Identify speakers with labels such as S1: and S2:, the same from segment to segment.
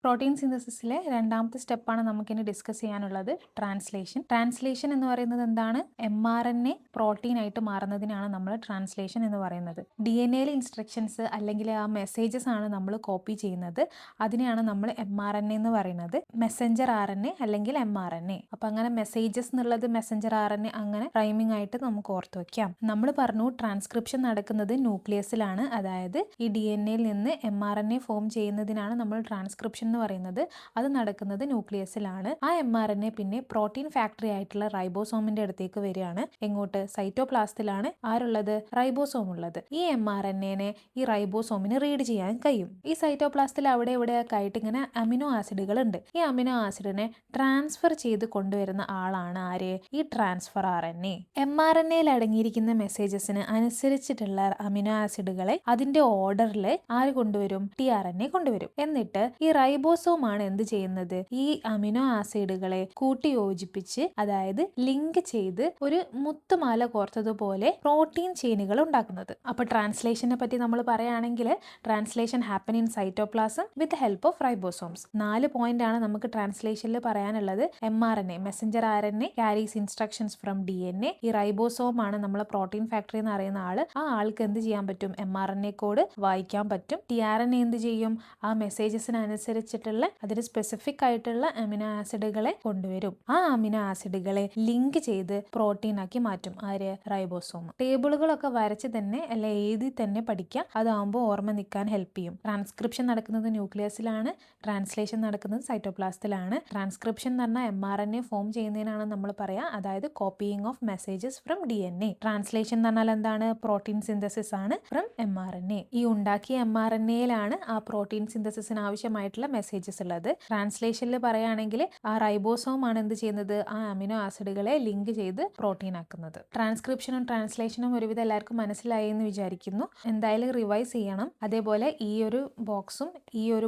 S1: Protein സിന്തസിസിലെ രണ്ടാമത്തെ സ്റ്റെപ്പാണ് നമുക്കിനി ഡിസ്കസ് ചെയ്യാനുള്ളത് ട്രാൻസ്ലേഷൻ. ട്രാൻസ്ലേഷൻ എന്ന് പറയുന്നത് എന്താണ്? mRNA പ്രോട്ടീൻ ആയിട്ട് മാറുന്നതിനാണ് നമ്മൾ ട്രാൻസ്ലേഷൻ എന്ന് പറയുന്നത്. DNA ഇൻസ്ട്രക്ഷൻസ് അല്ലെങ്കിൽ ആ മെസ്സേജസ് ആണ് നമ്മൾ കോപ്പി ചെയ്യുന്നത്. അതിനെയാണ് നമ്മൾ mRNA എന്ന് പറയുന്നത്. മെസ്സഞ്ചർ RNA അല്ലെങ്കിൽ mRNA. അപ്പം അങ്ങനെ മെസ്സേജസ് എന്നുള്ളത് മെസ്സഞ്ചർ RNA അങ്ങനെ റൈമിംഗ് ആയിട്ട് നമുക്ക് ഓർത്ത് വയ്ക്കാം. നമ്മൾ പറഞ്ഞു ട്രാൻസ്ക്രിപ്ഷൻ നടക്കുന്നത് ന്യൂക്ലിയസിലാണ്. അതായത് ഈ DNA-യിൽ നിന്ന് mRNA ഫോം ചെയ്യുന്നതിനാണ് നമ്മൾ ട്രാൻസ്ക്രിപ്ഷൻ എന്ന് പറയുന്നത്. അത് നടക്കുന്നത് ന്യൂക്ലിയസിലാണ്. ആ mRNA പിന്നെ പ്രോട്ടീൻ ഫാക്ടറി ആയിട്ടുള്ള റൈബോസോമിന്റെ അടുത്തേക്ക് വരികയാണ്. എങ്ങോട്ട്? സൈറ്റോപ്ലാസ്റ്റിലാണ് ആരുള്ളത്? റൈബോസോം ഉള്ളത്. ഈ mRNA-നെ ഈ റൈബോസോമിന് റീഡ് ചെയ്യാൻ കഴിയും. ഈ സൈറ്റോപ്ലാസ്റ്റിൽ അവിടെ ഇവിടെയൊക്കെ ആയിട്ട് ഇങ്ങനെ അമിനോ ആസിഡുകൾ ഉണ്ട്. ഈ അമിനോ ആസിഡിനെ ട്രാൻസ്ഫർ ചെയ്ത് കൊണ്ടുവരുന്ന ആളാണ് ആര്? ഈ ട്രാൻസ്ഫർ RNA. mRNA-യിൽ അടങ്ങിയിരിക്കുന്ന മെസ്സേജസിന് അനുസരിച്ചിട്ടുള്ള അമിനോ ആസിഡുകളെ അതിന്റെ ഓർഡറിൽ ആര് കൊണ്ടുവരും? tRNA കൊണ്ടുവരും. എന്നിട്ട് ഈ റൈബോസോം ആണ് എന്ത് ചെയ്യുന്നത്? ഈ അമിനോ ആസിഡുകളെ കൂട്ടിയോജിപ്പിച്ച് അതായത് ലിങ്ക് ചെയ്ത് ഒരു മുത്തുമാല കോർത്തതുപോലെ പ്രോട്ടീൻ ചെയിനുകൾ ഉണ്ടാക്കുന്നത്. അപ്പൊ ട്രാൻസ്ലേഷനെ പറ്റി നമ്മൾ പറയുകയാണെങ്കിൽ translation happen in cytoplasm with help of ribosomes. 4 point ആണ് നമുക്ക് ട്രാൻസ്ലേഷനിൽ പറയാനുള്ളത്. mRNA Messenger RNA carries instructions from DNA. ഈ റൈബോസോം ആണ് നമ്മളെ പ്രോട്ടീൻ ഫാക്ടറി എന്ന് അറിയുന്ന ആള്. ആ ആൾക്ക് എന്ത് ചെയ്യാൻ പറ്റും? mRNA കോഡ് വായിക്കാൻ പറ്റും. tRNA എന്ത് ചെയ്യും? ആ മെസ്സേജസിനനുസരിച്ചിട്ടുള്ള അതിന് സ്പെസിഫിക് ആയിട്ടുള്ള അമിനോ ആസിഡുകളെ കൊണ്ടുവരും. ആ അമിനോ ആസിഡുകളെ ലിങ്ക് ചെയ്ത് പ്രോട്ടീൻ ആക്കി മാറ്റും. ആര്? റൈബോസോം. ടേബിളുകളൊക്കെ വരച്ച് തന്നെ അല്ല എഴുതി തന്നെ പഠിക്കുക. അതാവുമ്പോൾ ഓർമ്മ നിൽക്കാൻ ഹെൽപ്പ് ചെയ്യും. ട്രാൻസ്ക്രിപ്ഷൻ നടക്കുന്നത് ന്യൂക്ലിയസിലാണ്. ട്രാൻസ്ലേഷൻ നടക്കുന്നത് സൈറ്റോപ്ലാസ്റ്റിലാണ്. ട്രാൻസ്ക്രിപ്ഷൻ എന്ന് പറഞ്ഞാൽ mRNA ഫോം ചെയ്യുന്നതിനാണ് നമ്മൾ പറയാ. അതായത് copying of messages from DNA. Translation എന്ന് പറഞ്ഞാൽ എന്താണ്? പ്രോട്ടീൻ സിന്തസിസ് ആണ് ഫ്രം mRNA. ഈ ഉണ്ടാക്കിയ mRNA-യിലാണ് ആ പ്രോട്ടീൻ സിന്തസിസിന് ആവശ്യമായിട്ടുള്ള മെസ്സേജസ് ഉള്ളത്. ട്രാൻസ്ലേഷനിൽ പറയുകയാണെങ്കിൽ ആ റൈബോസോം ആണ് എന്ത് ചെയ്യുന്നത്? ആ അമിനോ ആസിഡുകളെ ലിങ്ക് ചെയ്ത് പ്രോട്ടീൻ ആക്കുന്നത്. ട്രാൻസ്ക്രിപ്ഷനും ട്രാൻസ്ലേഷനും ഒരുവിധം എല്ലാവർക്കും മനസ്സിലായി എന്ന് വിചാരിക്കുന്നു. എന്തായാലും റിവൈസ് ചെയ്യണം. അതേപോലെ ഈ ഒരു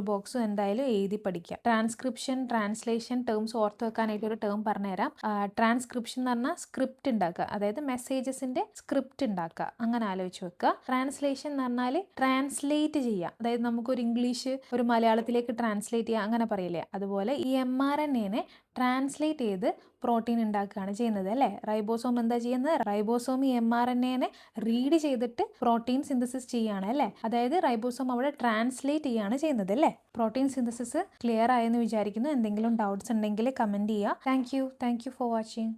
S1: ബോക്സും എന്തായാലും എഴുതി പഠിക്കാം. ട്രാൻസ്ക്രിപ്ഷൻ ട്രാൻസ്ലേഷൻ ടേംസ് ഓർത്ത് വെക്കാനായിട്ട് ഒരു ടേം പറഞ്ഞുതരാം. ട്രാൻസ്ക്രിപ്ഷൻ എന്ന് പറഞ്ഞാൽ സ്ക്രിപ്റ്റ് ഉണ്ടാക്കുക, അതായത് മെസ്സേജസിന്റെ സ്ക്രിപ്റ്റ് ഉണ്ടാക്കുക, അങ്ങനെ ആലോചിച്ച് വെക്കുക. ട്രാൻസ്ലേഷൻ എന്ന് പറഞ്ഞാൽ ട്രാൻസ്ലേറ്റ് ചെയ്യുക, അതായത് നമുക്കൊരു ഇംഗ്ലീഷ് ഒരു മലയാളത്തിലേക്ക് ട്രാൻസ്ലേറ്റ് ചെയ്യുക അങ്ങനെ പറയില്ലേ, അതുപോലെ ഈ mRNA-നെ ട്രാൻസ്ലേറ്റ് ചെയ്ത് പ്രോട്ടീൻ ഉണ്ടാക്കുകയാണ് ചെയ്യുന്നത് അല്ലേ. റൈബോസോം എന്താ ചെയ്യുന്നത്? റൈബോസോം ഈ mRNA-നെ റീഡ് ചെയ്തിട്ട് പ്രോട്ടീൻ സിന്തസിസ് ചെയ്യുകയാണ് അല്ലേ. അതായത് റൈബോസോം അവിടെ ട്രാൻസ്ലേറ്റ് ചെയ്യുകയാണ് ചെയ്യുന്നത് അല്ലേ. പ്രോട്ടീൻ സിന്തസിസ് ക്ലിയർ ആയെന്ന് വിചാരിക്കുന്നു. എന്തെങ്കിലും ഡൗട്ട്സ് ഉണ്ടെങ്കിൽ കമന്റ് ചെയ്യുക. Thank you for watching.